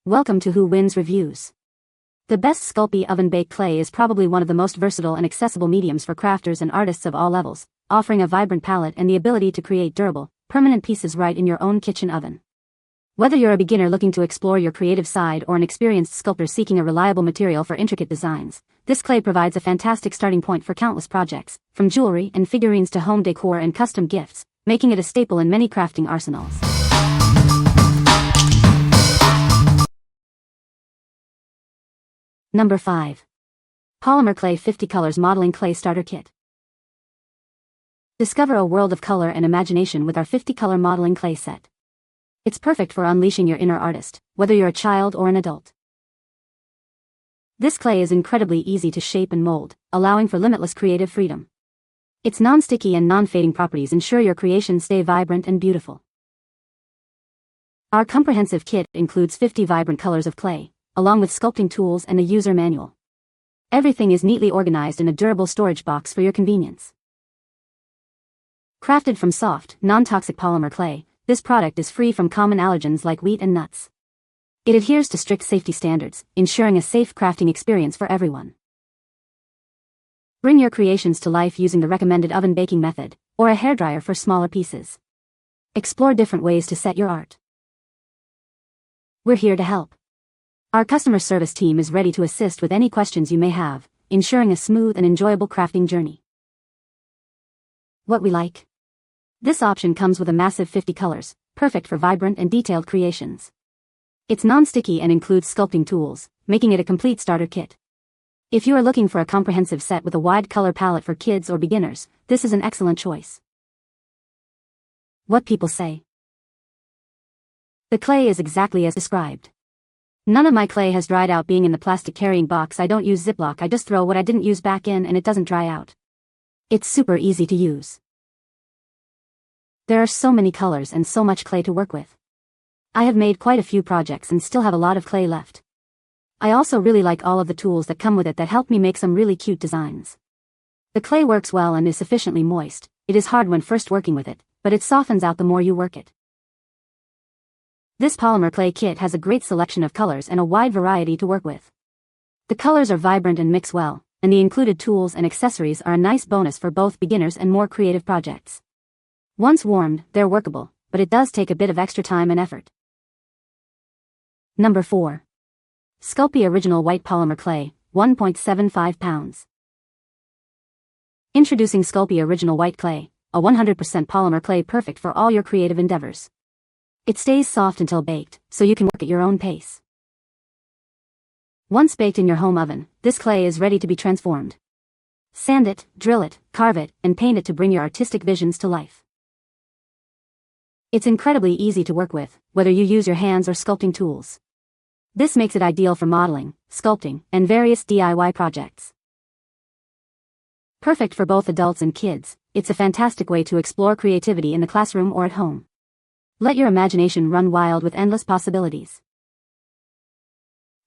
Welcome to Who Wins Reviews. The best Sculpey Oven Bake Clay is probably one of the most versatile and accessible mediums for crafters and artists of all levels, offering a vibrant palette and the ability to create durable, permanent pieces right in your own kitchen oven. Whether you're a beginner looking to explore your creative side or an experienced sculptor seeking a reliable material for intricate designs, this clay provides a fantastic starting point for countless projects, from jewelry and figurines to home decor and custom gifts, making it a staple in many crafting arsenals. Number 5. Polymer Clay 50 Colors Modeling Clay Starter Kit. Discover a world of color and imagination with our 50-color modeling clay set. It's perfect for unleashing your inner artist, whether you're a child or an adult. This clay is incredibly easy to shape and mold, allowing for limitless creative freedom. Its non-sticky and non-fading properties ensure your creations stay vibrant and beautiful. Our comprehensive kit includes 50 vibrant colors of clay, along with sculpting tools and a user manual. Everything is neatly organized in a durable storage box for your convenience. Crafted from soft, non-toxic polymer clay, this product is free from common allergens like wheat and nuts. It adheres to strict safety standards, ensuring a safe crafting experience for everyone. Bring your creations to life using the recommended oven baking method, or a hairdryer for smaller pieces. Explore different ways to set your art. We're here to help. Our customer service team is ready to assist with any questions you may have, ensuring a smooth and enjoyable crafting journey. What we like. This option comes with a massive 50 colors, perfect for vibrant and detailed creations. It's non-sticky and includes sculpting tools, making it a complete starter kit. If you are looking for a comprehensive set with a wide color palette for kids or beginners, this is an excellent choice. What people say. The clay is exactly as described. None of my clay has dried out being in the plastic carrying box. I don't use Ziploc, I just throw what I didn't use back in and it doesn't dry out. It's super easy to use. There are so many colors and so much clay to work with. I have made quite a few projects and still have a lot of clay left. I also really like all of the tools that come with it that help me make some really cute designs. The clay works well and is sufficiently moist. It is hard when first working with it, but it softens out the more you work it. This polymer clay kit has a great selection of colors and a wide variety to work with. The colors are vibrant and mix well, and the included tools and accessories are a nice bonus for both beginners and more creative projects. Once warmed, they're workable, but it does take a bit of extra time and effort. Number 4. Sculpey Original White Polymer Clay, 1.75 pounds. Introducing Sculpey Original White Clay, a 100% polymer clay perfect for all your creative endeavors. It stays soft until baked, so you can work at your own pace. Once baked in your home oven, this clay is ready to be transformed. Sand it, drill it, carve it, and paint it to bring your artistic visions to life. It's incredibly easy to work with, whether you use your hands or sculpting tools. This makes it ideal for modeling, sculpting, and various DIY projects. Perfect for both adults and kids, it's a fantastic way to explore creativity in the classroom or at home. Let your imagination run wild with endless possibilities.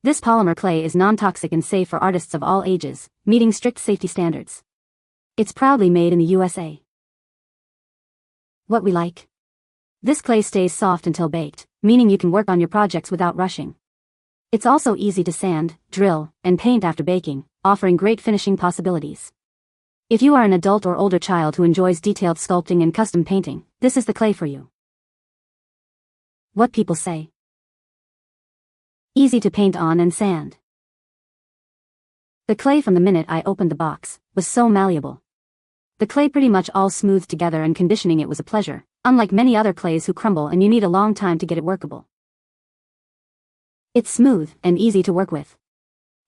This polymer clay is non-toxic and safe for artists of all ages, meeting strict safety standards. It's proudly made in the USA. What we like. This clay stays soft until baked, meaning you can work on your projects without rushing. It's also easy to sand, drill, and paint after baking, offering great finishing possibilities. If you are an adult or older child who enjoys detailed sculpting and custom painting, this is the clay for you. What people say. Easy to paint on and sand. The clay from the minute I opened the box was so malleable. The clay pretty much all smoothed together and conditioning it was a pleasure, unlike many other clays who crumble and you need a long time to get it workable. It's smooth and easy to work with.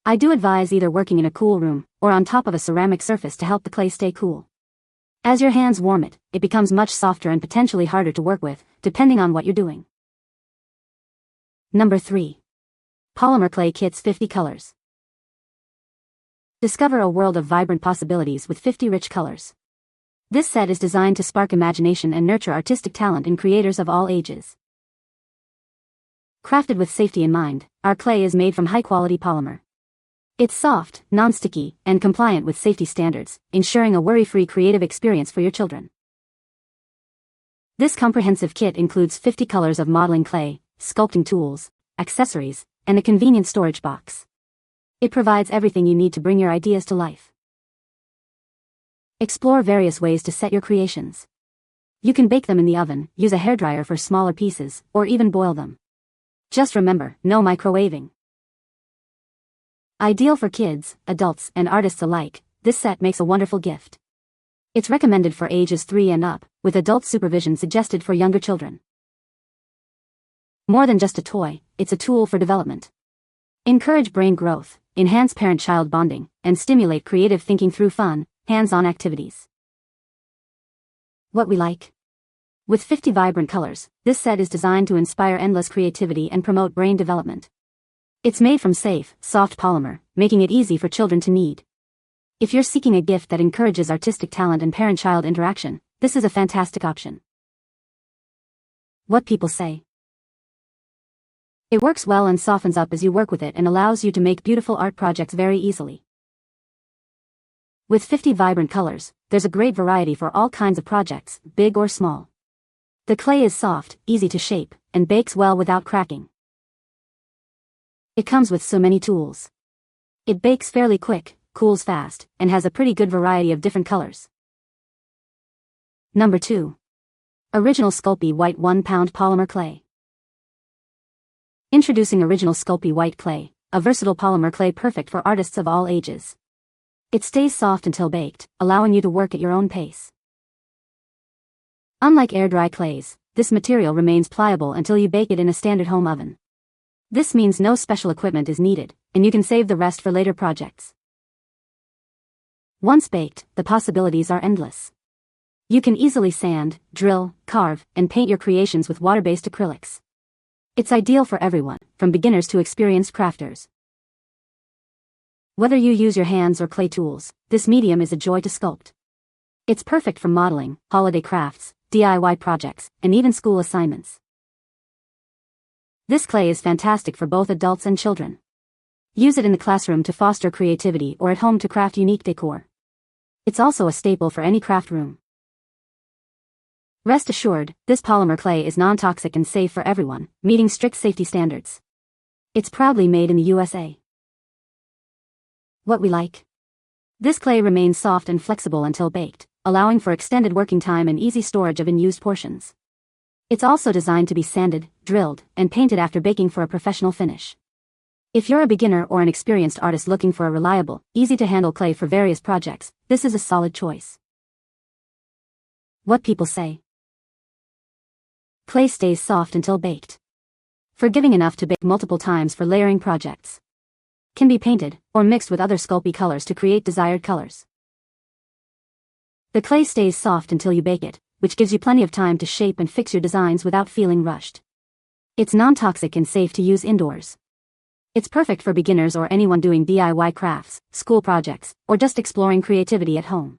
I do advise either working in a cool room or on top of a ceramic surface to help the clay stay cool. As your hands warm it, it becomes much softer and potentially harder to work with, depending on what you're doing. Number 3. Polymer Clay Kits 50 Colors. Discover a world of vibrant possibilities with 50 rich colors. This set is designed to spark imagination and nurture artistic talent in creators of all ages. Crafted with safety in mind, our clay is made from high-quality polymer. It's soft, non-sticky, and compliant with safety standards, ensuring a worry-free creative experience for your children. This comprehensive kit includes 50 colors of modeling clay, sculpting tools, accessories, and a convenient storage box. It provides everything you need to bring your ideas to life. Explore various ways to set your creations. You can bake them in the oven, use a hairdryer for smaller pieces, or even boil them. Just remember, no microwaving. Ideal for kids, adults, and artists alike, this set makes a wonderful gift. It's recommended for ages 3 and up, with adult supervision suggested for younger children. More than just a toy, it's a tool for development. Encourage brain growth, enhance parent-child bonding, and stimulate creative thinking through fun, hands-on activities. What we like. With 50 vibrant colors, this set is designed to inspire endless creativity and promote brain development. It's made from safe, soft polymer, making it easy for children to knead. If you're seeking a gift that encourages artistic talent and parent-child interaction, this is a fantastic option. What people say. It works well and softens up as you work with it and allows you to make beautiful art projects very easily. With 50 vibrant colors, there's a great variety for all kinds of projects, big or small. The clay is soft, easy to shape, and bakes well without cracking. It comes with so many tools. It bakes fairly quick, cools fast, and has a pretty good variety of different colors. Number 2. Original Sculpey White 1-pound Polymer Clay. Introducing Original Sculpey White Clay, a versatile polymer clay perfect for artists of all ages. It stays soft until baked, allowing you to work at your own pace. Unlike air-dry clays, this material remains pliable until you bake it in a standard home oven. This means no special equipment is needed, and you can save the rest for later projects. Once baked, the possibilities are endless. You can easily sand, drill, carve, and paint your creations with water-based acrylics. It's ideal for everyone, from beginners to experienced crafters. Whether you use your hands or clay tools, this medium is a joy to sculpt. It's perfect for modeling, holiday crafts, DIY projects, and even school assignments. This clay is fantastic for both adults and children. Use it in the classroom to foster creativity or at home to craft unique decor. It's also a staple for any craft room. Rest assured, this polymer clay is non-toxic and safe for everyone, meeting strict safety standards. It's proudly made in the USA. What we like. This clay remains soft and flexible until baked, allowing for extended working time and easy storage of unused portions. It's also designed to be sanded, drilled, and painted after baking for a professional finish. If you're a beginner or an experienced artist looking for a reliable, easy-to-handle clay for various projects, this is a solid choice. What people say. Clay stays soft until baked. Forgiving enough to bake multiple times for layering projects. Can be painted, or mixed with other Sculpey colors to create desired colors. The clay stays soft until you bake it, which gives you plenty of time to shape and fix your designs without feeling rushed. It's non-toxic and safe to use indoors. It's perfect for beginners or anyone doing DIY crafts, school projects, or just exploring creativity at home.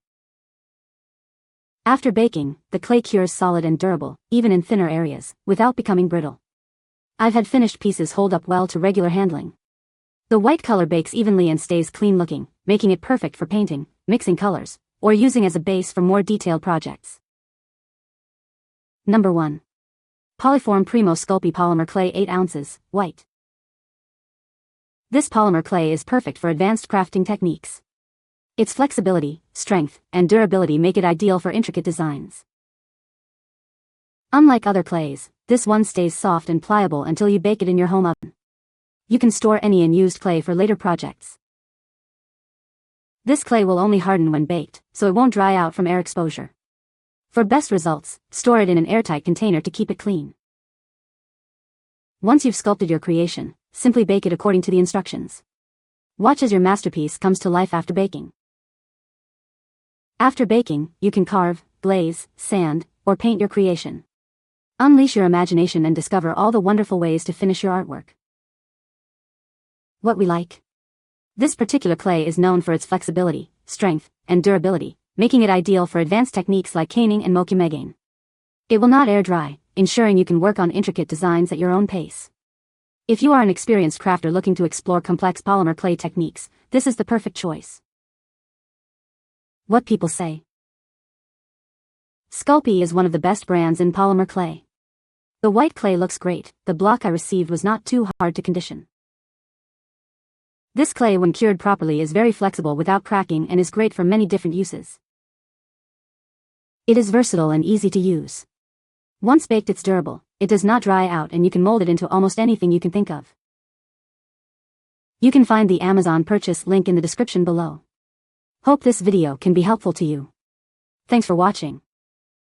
After baking, the clay cures solid and durable, even in thinner areas, without becoming brittle. I've had finished pieces hold up well to regular handling. The white color bakes evenly and stays clean looking, making it perfect for painting, mixing colors, or using as a base for more detailed projects. Number 1. Polyform Premo Sculpey Polymer Clay 8 ounces, white. This polymer clay is perfect for advanced crafting techniques. Its flexibility, strength, and durability make it ideal for intricate designs. Unlike other clays, this one stays soft and pliable until you bake it in your home oven. You can store any unused clay for later projects. This clay will only harden when baked, so it won't dry out from air exposure. For best results, store it in an airtight container to keep it clean. Once you've sculpted your creation, simply bake it according to the instructions. Watch as your masterpiece comes to life after baking. After baking, you can carve, glaze, sand, or paint your creation. Unleash your imagination and discover all the wonderful ways to finish your artwork. What we like. This particular clay is known for its flexibility, strength, and durability, making it ideal for advanced techniques like caning and mokumegain. It will not air dry, ensuring you can work on intricate designs at your own pace. If you are an experienced crafter looking to explore complex polymer clay techniques, this is the perfect choice. What people say. Sculpey is one of the best brands in polymer clay. The white clay looks great, the block I received was not too hard to condition. This clay when cured properly is very flexible without cracking and is great for many different uses. It is versatile and easy to use. Once baked it's durable, it does not dry out and you can mold it into almost anything you can think of. You can find the Amazon purchase link in the description below. Hope this video can be helpful to you. Thanks for watching.